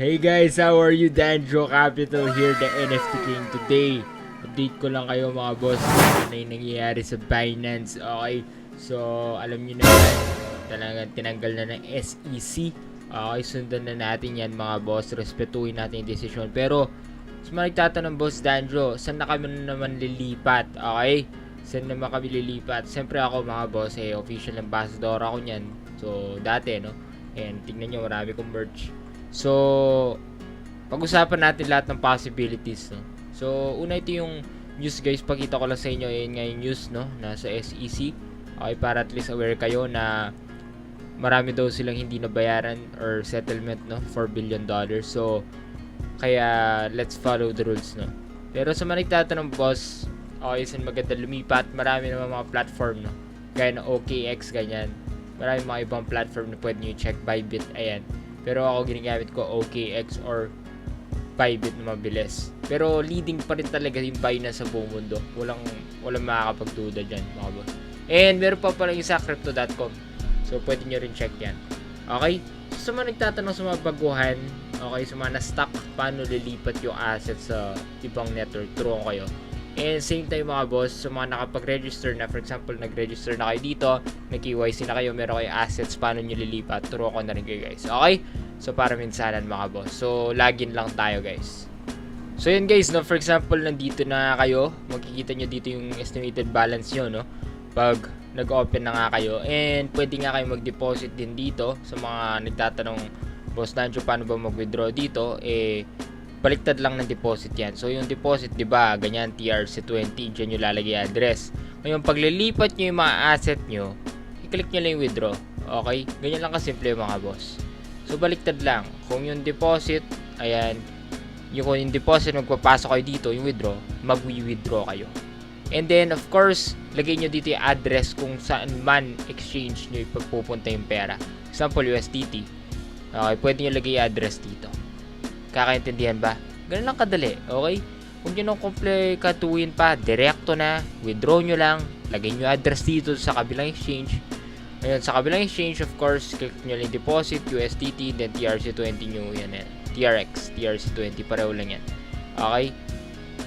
Hey guys, how are you? Danjo Capital here, the NFT King. Today, update ko lang kayo mga boss kung ano yung nangyayari sa Binance. Okay, so alam niyo na yan, talagang tinanggal na ng SEC. Okay, sundan na natin yan mga boss, respetuhin natin yung desisyon. Pero, sa mga nagtatanong boss Danjo, saan na kami naman lilipat? Okay, saan naman kami lilipat? Siyempre ako mga boss, official ambassador ako niyan. So, dati no, and tignan nyo, marami kong merch. So, pag-usapan natin lahat ng possibilities, no? So, una ito yung news guys, pakita ko lang sa inyo, yun nga yung news, no? Nasa SEC. Okay, para at least aware kayo na marami daw silang hindi nabayaran or settlement, no? $4 billion. So, kaya let's follow the rules, no? Pero sa mga nagtatanong boss, okay, saan maganda lumipat? Marami naman mga platform, no? Gaya ng OKX, ganyan. Marami mga ibang platform na pwede nyo check. Bybit, ayan. Pero ako ginagamit ko OKX or Bybit na mabilis. Pero leading pa rin talaga yung Binance sa buong mundo. Walang makakapagduda dyan mga boss. And meron pa pala yung sa Crypto.com. So pwede nyo rin check yan. Okay? So sa mga nagtatanong sa mga baguhan, okay, sa mga na-stock, paano lilipat yung assets sa ibang network, turuan kayo. And same time mga boss, sa mga nakapag-register na, for example, nag-register na kayo dito, nag-KYC na kayo, meron kayo assets, paano nyo lilipat, turuan ko na rin kayo guys. Okay? So para minsanan mga boss. So login lang tayo guys. So yun guys, no, for example, nandito na kayo, makikita nyo dito yung estimated balance nyo, no? Pag nag-open na nga kayo, and pwede nga kayo mag-deposit din dito. Sa mga nagtatanong, boss Danjo, paano ba mag-withdraw dito? Baliktad lang ng deposit yan. So yung deposit, di ba, ganyan, TRC20, dyan nyo lalagay address. Ngayon, pag lilipat nyo yung mga asset nyo, i-click nyo lang yung withdraw. Okay? Ganyan lang kasimple mga boss. So baliktad lang. Kung yung deposit, ayan, kung yung deposit magpapasok kayo dito, yung withdraw, mag-withdraw kayo. And then, of course, lagay nyo dito yung address kung saan man exchange nyo ipagpupunta yung pera. Example, USDT. Okay, pwede nyo lagay yung address dito. Kakaintindihan ba? Ganun lang kadali, okay? Kung nyo nang komplikatuhin pa, direkto na, withdraw nyo lang, lagay nyo address dito sa kabilang exchange. Ngayon, sa kabilang exchange, of course, click nyo lang deposit, USDT, then TRC20 nyo, yan, TRX, TRC20, pareho lang yan. Okay?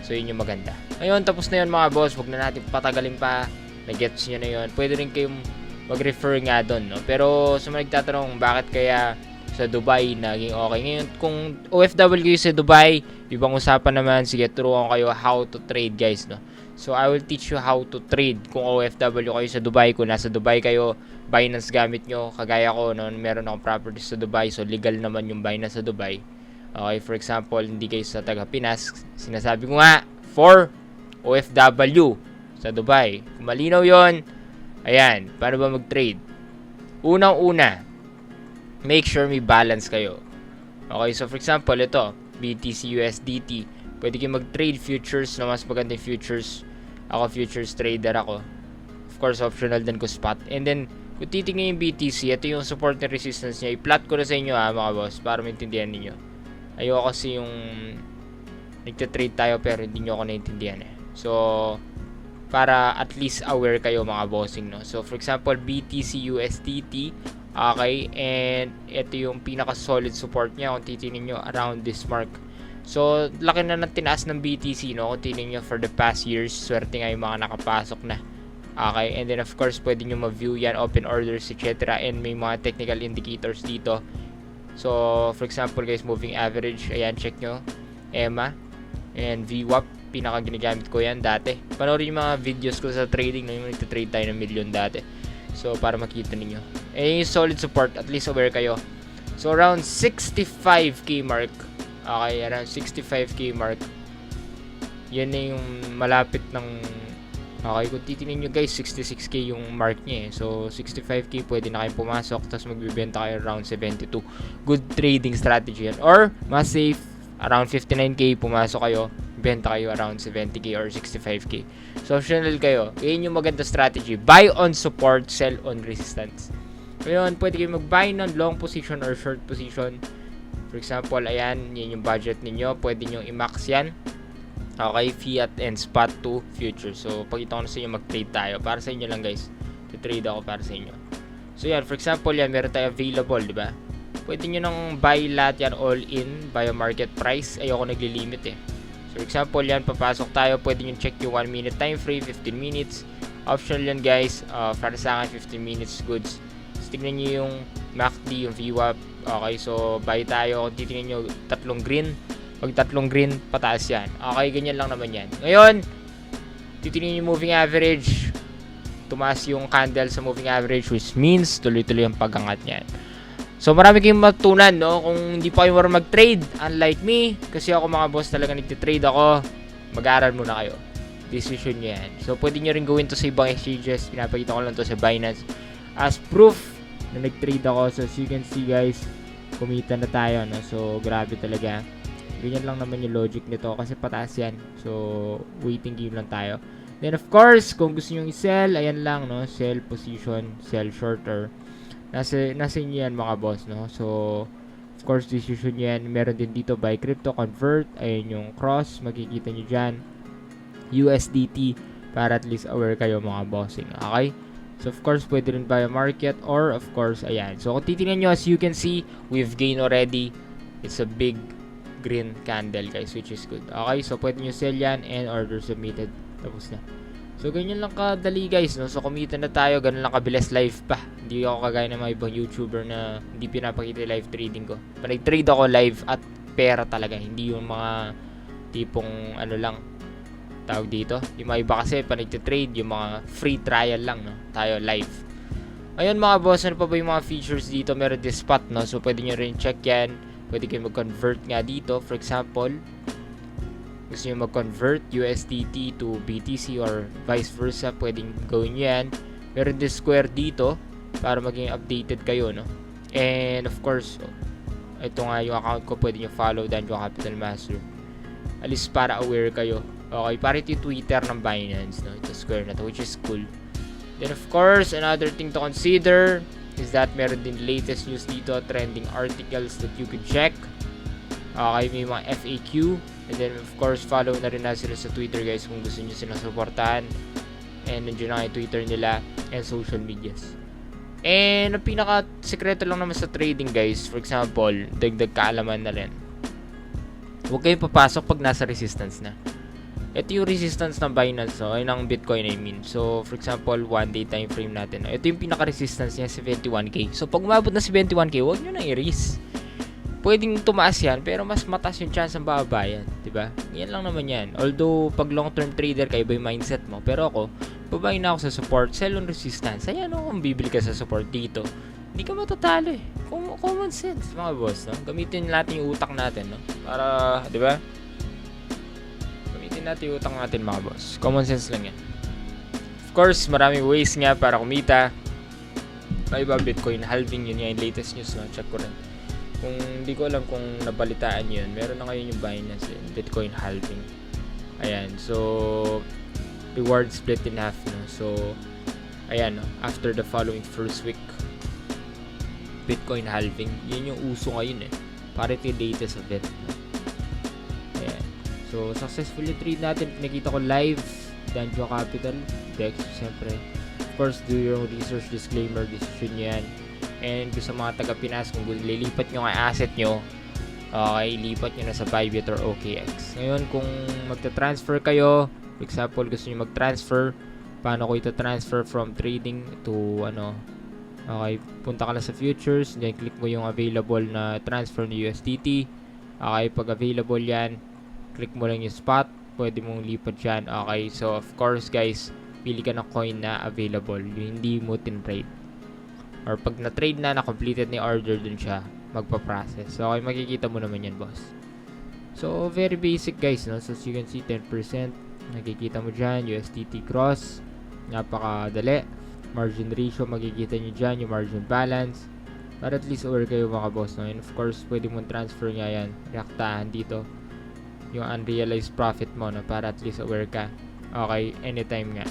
So, yun yung maganda. Ngayon, tapos na yun mga boss, huwag na natin patagalin pa, na-gets nyo na yun. Pwede rin kayong mag-refer nga doon, no? Pero, sa mga nagtatanong, bakit kaya sa Dubai naging okay? Ngayon, kung OFW sa Dubai, ibang usapan naman, sige, turuan kayo how to trade guys, no? So, I will teach you how to trade kung OFW kayo sa Dubai. Kung nasa Dubai kayo, Binance gamit nyo, kagaya ko, no? Meron akong properties sa Dubai, so legal naman yung Binance sa Dubai. Okay, for example, hindi kayo sa taga Pinas, sinasabi ko nga, for OFW sa Dubai. Kung malinaw yon, ayan, paano ba mag-trade? Unang-una, make sure may balance kayo. Okay, so for example, ito, BTC USDT. Pwede kayo mag-trade futures na mas magandang futures. Ako, futures trader ako. Of course, optional din ko spot. And then, kung titignan yung BTC, ito yung support and resistance niya. I-plot ko na sa inyo mga boss, para maintindihan ninyo. Ayoko kasi yung nagtatrade tayo pero hindi nyo ako naintindihan eh. So, para at least aware kayo mga bossing, no? So, for example, BTC USDT. Okay, and ito yung pinaka-solid support niya kung titingnan nyo around this mark. So, laki na ng tinaas ng BTC, no? Kung titingnan nyo for the past years, swerte nga yung mga nakapasok na. Okay, and then of course, pwede nyo ma-view yan, open orders, etc. And may mga technical indicators dito. So, for example guys, moving average, ayan, check nyo. EMA, and VWAP, pinaka-ginagamit ko yan dati. Panoorin yung mga videos ko sa trading, no? Yung nagtitrade tayo ng million dati. So, para makita ninyo. Yung solid support, at least aware kayo. So, around 65k mark. Okay, around 65k mark. Yan na yung malapit ng... Okay, kung titingnan nyo guys, 66k yung mark niya eh. So, 65k pwede na kayong pumasok, tapos magbibenta kayo around 72. Good trading strategy yan. Or, mas safe, around 59k pumasok kayo, benta kayo around 70k or 65k. So, optional kayo. Yan yung maganda strategy. Buy on support, sell on resistance. Ngayon, pwede kayo mag-buy on long position or short position. For example, ayan, yan yung budget ninyo. Pwede nyo i-max yan. Okay, fiat and spot to future. So, pagkita ko na sa inyo, mag-trade tayo. Para sa inyo lang guys. To trade ako para sa inyo. So, yan, for example, yan, meron tayo available, di ba? pwede nyo nang buy lahat yan all in via market price. Ayoko nagli-limit eh. So example yan, papasok tayo, pwede nyo check yung 1 minute time frame, 15 minutes. Optional yan guys, para sa akin 15 minutes goods. So, tignan nyo yung MACD, yung VWAP. Okay, so buy tayo. Kung titingnan nyo, tatlong green. Pag tatlong green, pataas yan. Okay, ganyan lang naman yan. Ngayon, titingnan nyo moving average. Tumaas yung candle sa moving average, which means tuloy-tuloy ang pag-angat niyan. So marami kayong matutunan, no? Kung hindi pa kayo marunong mag-trade, unlike me, kasi ako mga boss talaga nagtitrade ako, mag-aaral muna kayo. Decision nyo yan. So pwede nyo rin gawin to sa ibang exchanges. Pinapakita ko lang to sa Binance as proof na nag-trade ako. So as you can see guys, kumita na tayo, no? So grabe talaga. Ganyan lang naman yung logic nito kasi pataas yan. So waiting game lang tayo. Then of course, kung gusto nyo i-sell, ayan lang, no? Sell position, sell shorter. Nasa inyo yan mga boss, no? So, of course, decision yan. Meron din dito buy crypto, convert. Ayan yung cross, makikita nyo dyan. USDT, para at least aware kayo mga bossing, okay? So, of course, pwede rin buy market or, of course, ayan. So, kung titingnan nyo, as you can see, we've gained already. It's a big green candle, guys, which is good. Okay, so pwede nyo sell yan and order submitted. Tapos na. So, ganyan lang kadali guys, no? So, kumita na tayo. Ganun lang kabilis live pa. Hindi ako kagaya ng mga ibang YouTuber na hindi pinapakita live trading ko. Pag nag-trade ako live at pera talaga. Hindi yung mga tipong ano lang tawag dito. Yung mga iba kasi pag nag-trade, yung mga free trial lang, no? Tayo live. Ayun mga boss, ano pa ba yung mga features dito? Meron this spot, no? So, pwede nyo rin check yan. Pwede kayo mag-convert nga dito. For example, gusto nyo mag-convert USDT to BTC or vice versa, pwedeng gawin yan. Meron din square dito para maging updated kayo, no? And of course, ito nga yung account ko, pwede nyo follow Danjo Capital Master. At least para aware kayo. Okay, para ito yung Twitter ng Binance, no? Ito square na to, which is cool. Then of course, another thing to consider is that meron din latest news dito, trending articles that you could check. Okay, may mga FAQ. And then, of course, follow na rin na sila sa Twitter, guys, kung gusto nyo silang supportahan. And nandiyan na yung Twitter nila and social medias. And ang pinaka-sekreto lang naman sa trading, guys, for example, dagdag kaalaman na rin. Huwag kayong papasok pag nasa resistance na. Ito yung resistance ng Binance, so, ay ng Bitcoin, I mean. So, for example, 1 day time frame natin. Ito yung pinaka-resistance niya, 71K. So, pag umabot na 71K, huwag nyo nang i-risk. Pwedeng tumaas yan, pero mas mataas yung chance ng bababa yan, diba? Yan lang naman yan. Although, pag long-term trader ka, iba yung mindset mo. Pero ako, babayin na ako sa support, sell on resistance. Ayan, kung bibili ka sa support dito, hindi ka matatalo eh. Common sense, mga boss, no? Gamitin natin yung utak natin, no? Para, diba? Gamitin natin yung utak natin, mga boss. Common sense lang yan. Of course, maraming ways nga para kumita. May iba Bitcoin halving, yun nga yung latest news, no? Check ko rin. Kung hindi ko alam kung nabalitaan yun, meron na ngayon yung Binance Bitcoin halving. Ayan, so reward split in half, no? So ayan, no? After the following first week, Bitcoin halving, yun yung uso ngayon eh. Para ito yung latest of it, no? Ayan, so successfully trade natin, nakita ko live Danjo Capital Dex, siyempre. Of course, do your own research, disclaimer, decision nyo yan. And sa mga taga-Pinas, kung lilipat nyo ang asset nyo, okay, lipat nyo na sa Bybit or OKX. Ngayon, kung magta-transfer kayo, for example, gusto nyo mag-transfer, paano ko ita-transfer from trading to, okay, punta ka lang sa futures, then click mo yung available na transfer ni USDT. Okay, pag available yan, click mo lang yung spot, pwede mong lipat yan. Okay, so of course guys, pili ka ng coin na available, yung hindi mo tin-trade. Or pag na-trade na, na-completed ni order dun siya, magpa-process. So, okay, makikita mo naman yan, boss. So, very basic, guys, no? So, as you can see, 10%. Nakikita mo dyan, USDT cross. Napakadali. Margin ratio, makikita nyo dyan, yung margin balance. Para at least aware kayo, mga boss, no? And of course, pwede mong transfer nga yan. Reactahan dito. Yung unrealized profit mo, no? Para at least aware ka. Okay, anytime nga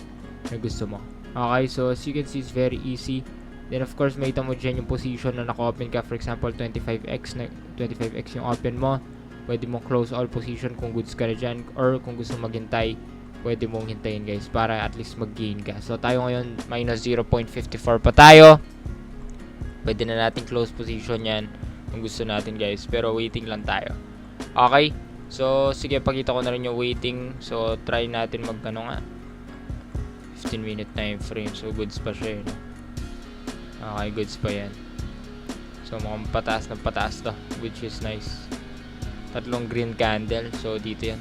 na gusto mo. Okay, so, as you can see, it's very easy. Then of course, makita mo dyan yung position na naka-open ka. For example, 25x yung open mo. Pwede mong close all position kung goods ka na dyan. Or kung gusto maghintay, pwede mong hintayin guys para at least mag-gain ka. So tayo ngayon, minus 0.54 pa tayo. Pwede na natin close position yan. kung gusto natin guys. Pero waiting lang tayo. Okay? So, sige, pakita ko na rin yung waiting. So, try natin mag-ano nga. 15-minute time frame. So, goods pa siya, no? Okay, goods pa yan. So, mukhang pataas na pataas to, which is nice. 3 green candle. So, dito yan.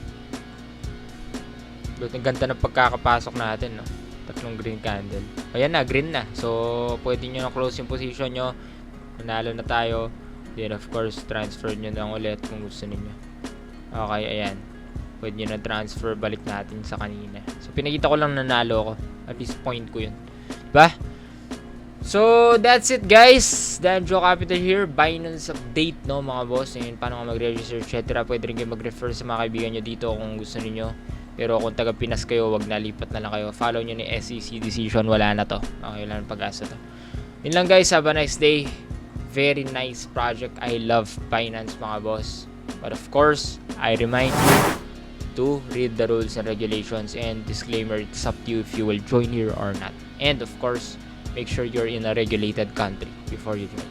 Ang ganda ng pagkakapasok natin, no? 3 green candle. Ayan na, green na. So, pwede nyo na close yung position nyo. Nanalo na tayo. Then, of course, transfer nyo lang ulit kung gusto ninyo. Okay, ayan. Pwede nyo na transfer, balik natin sa kanina. So, pinakita ko lang nanalo ko. At least point ko yun. Diba? So, that's it guys. Danjo Capital here. Binance update, no, mga boss. And paano nga mag-register, etc. Pwede rin kayo mag-refer sa mga kaibigan nyo dito kung gusto niyo. Pero kung taga Pinas kayo, wag nalipat na lang kayo. Follow nyo ni SEC decision. Wala na to. Okay, wala na pag-asa to. Yun lang guys. Have a nice day. Very nice project. I love Binance, mga boss. But of course, I remind you to read the rules and regulations, and disclaimer, it's up to you if you will join here or not. And of course, make sure you're in a regulated country before you join.